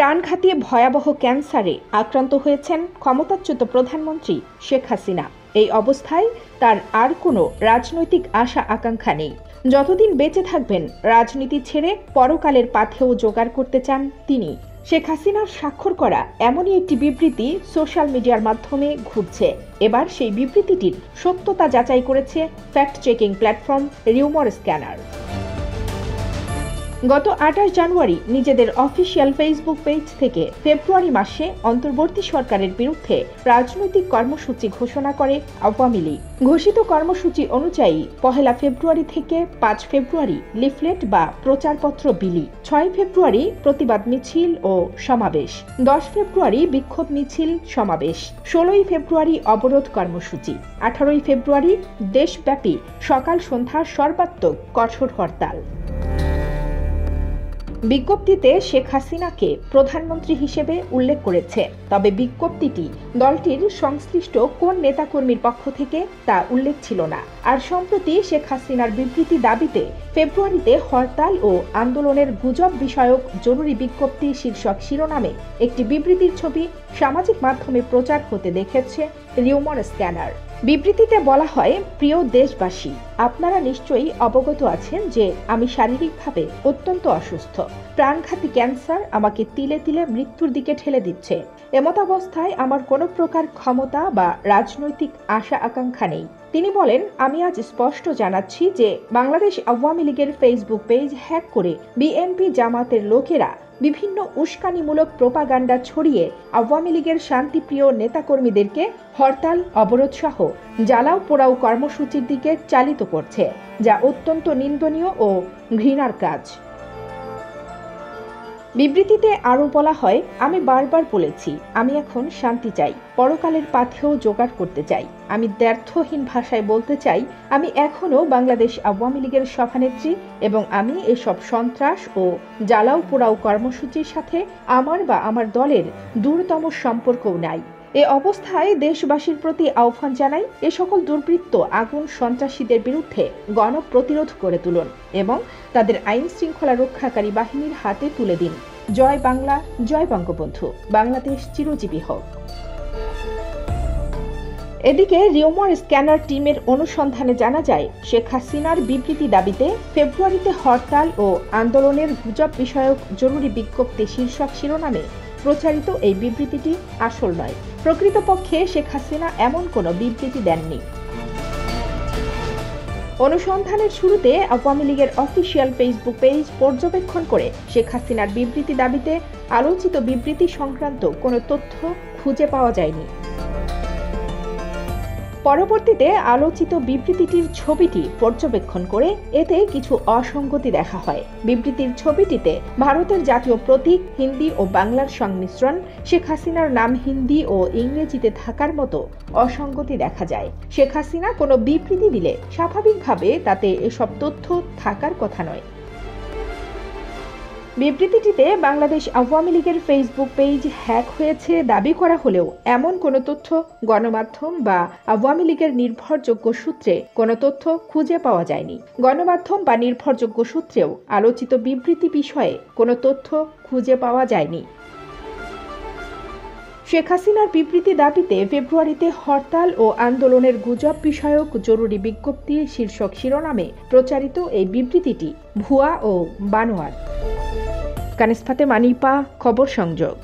প্রাণঘাতী ভয়াবহ ক্যান্সারে আক্রান্ত হয়েছেন ক্ষমতাচ্যুত প্রধানমন্ত্রী শেখ হাসিনা। এই অবস্থায় তার আর কোনো রাজনৈতিক আশা আকাঙ্ক্ষা নেই। যতদিন বেঁচে থাকবেন রাজনীতি ছেড়ে পরকালের পাথেও জোগাড় করতে চান তিনি। শেখ হাসিনার স্বাক্ষর করা এমনই একটি বিবৃতি সোশ্যাল মিডিয়ার মাধ্যমে ঘুরছে। এবার সেই বিবৃতিটির সত্যতা যাচাই করেছে fact checking platform rumour scanner. গত 28 জানুয়ারি নিজেদের অফিসিয়াল ফেসবুক পেজ থেকে ফেব্রুয়ারি মাসে অন্তর্বর্তী সরকারের বিরুদ্ধে রাজনৈতিক কর্মসূচি ঘোষণা করে আওয়ামী লীগ। ঘোষিত কর্মসূচি অনুযায়ী 1 ফেব্রুয়ারি থেকে 5 ফেব্রুয়ারি লিফলেট বা প্রচারপত্র বিলি, 6 ফেব্রুয়ারি প্রতিবাদ মিছিল ও সমাবেশ, 10 ফেব্রুয়ারি বিক্ষোভ মিছিল সমাবেশ, 16 ফেব্রুয়ারি অবরোধ কর্মসূচি, 18 ফেব্রুয়ারি দেশব্যাপী সকাল সন্ধ্যা সর্বাত্মক কঠোর হরতাল। বিজ্ঞপ্তিতে শেখ হাসিনাকে প্রধানমন্ত্রী হিসেবে উল্লেখ করেছে, তবে বিজ্ঞপ্তিটি দলটির সংশ্লিষ্ট কোন নেতাকর্মীর পক্ষ থেকে তা উল্লেখ ছিল না। আর সম্প্রতি শেখ হাসিনার বিবৃতি দাবিতে ফেব্রুয়ারিতে হরতাল ও আন্দোলনের গুজব বিষয়ক জরুরি বিজ্ঞপ্তি শীর্ষক শিরোনামে একটি বিবৃতির ছবি সামাজিক মাধ্যমে প্রচার হতে দেখেছে রিউমার স্ক্যানার। বিবৃতিতে বলা হয়, প্রিয় দেশবাসী, আপনারা নিশ্চয়ই অবগত আছেন যে আমি শারীরিকভাবে অত্যন্ত অসুস্থ। প্রাণঘাতী ক্যান্সার আমাকে তিলে তিলে মৃত্যুর দিকে ঠেলে দিচ্ছে। এমতাবস্থায় আমার কোনো প্রকার ক্ষমতা বা রাজনৈতিক আশা আকাঙ্ক্ষা নেই। তিনি বলেন, আমি আজ স্পষ্ট জানাচ্ছি যে বাংলাদেশ আওয়ামী লীগের ফেসবুক পেজ হ্যাক করে বিএনপি জামাতের লোকেরা বিভিন্ন উস্কানিমূলক প্রোপাগান্ডা ছড়িয়ে আওয়ামী লীগের শান্তিপ্রিয় নেতাকর্মীদেরকে হরতাল, অবরোধ সহ জ্বালাও পোড়াও কর্মসূচির দিকে চালিত করছে, যা অত্যন্ত নিন্দনীয় ও ঘৃণার কাজ। বিবৃতিতে আরও বলা হয়, আমি বারবার বলেছি, আমি এখন শান্তি চাই, পরকালের পাথেও জোগাড় করতে চাই। আমি দ্ব্যর্থহীন ভাষায় বলতে চাই, আমি এখনও বাংলাদেশ আওয়ামী লীগের সভানেত্রী এবং আমি এসব সন্ত্রাস ও জ্বালাও পোড়াও কর্মসূচির সাথে আমার বা আমার দলের দূরতম সম্পর্কও নাই। এ অবস্থায় দেশবাসীর প্রতি আহ্বান জানাই, এ সকল দুর্বৃত্ত আগুন সন্ত্রাসীদের বিরুদ্ধে গণপ্রতিরোধ করে তুলুন এবং তাদের আইন শৃঙ্খলা রক্ষাকারী বাহিনীর হাতে তুলে দিন। জয় বাংলা, জয় বঙ্গবন্ধু, বাংলাদেশ চিরজীবী হোক। এদিকে রিউমার স্ক্যানার টিমের অনুসন্ধানে জানা যায়, শেখ হাসিনার বিবৃতি দাবিতে ফেব্রুয়ারিতে হরতাল ও আন্দোলনের গুজব বিষয়ক জরুরি বিজ্ঞপ্তি শীর্ষক শিরোনামে প্রচারিত এই বিবৃতিটি আসল নয়। প্রকৃতপক্ষে শেখ হাসিনা এমন কোনো বিবৃতি দেননি। অনুসন্ধানের শুরুতে আওয়ামী লীগের অফিসিয়াল ফেসবুক পেজ পর্যবেক্ষণ করে শেখ হাসিনার বিবৃতি দাবিতে আলোচিত বিবৃতি সংক্রান্ত কোনো তথ্য খুঁজে পাওয়া যায়নি। পরবর্তীতে আলোচিত বিবৃতিটির ছবিটি পর্যবেক্ষণ করে এতে কিছু অসঙ্গতি দেখা হয়। বিবৃতির ছবিটিতে ভারতের জাতীয় প্রতীক, হিন্দি ও বাংলার সংমিশ্রণ, শেখ হাসিনার নাম হিন্দি ও ইংরেজিতে থাকার মতো অসঙ্গতি দেখা যায়। শেখ হাসিনা কোনো বিবৃতি দিলে স্বাভাবিকভাবে তাতে এসব তথ্য থাকার কথা নয়। বিবৃতিটিতে বাংলাদেশ আওয়ামী লীগের ফেসবুক পেজ হ্যাক হয়েছে দাবি করা হলেও এমন কোনো তথ্য গণমাধ্যম বা আওয়ামী লীগের নির্ভরযোগ্য সূত্রে কোনো তথ্য খুঁজে পাওয়া যায়নি। গণমাধ্যম বা নির্ভরযোগ্য সূত্রেও আলোচিত বিবৃতি বিষয়ে কোনো তথ্য খুঁজে পাওয়া যায়নি। শেখ হাসিনার বিবৃতি দাবিতে ফেব্রুয়ারিতে হরতাল ও আন্দোলনের গুজব বিষয়ক জরুরি বিজ্ঞপ্তি শীর্ষক শিরোনামে প্রচারিত এই বিবৃতিটি ভুয়া ও বানোয়াট। কানিস ফাতেমা নিপা, খবর সংযোগ।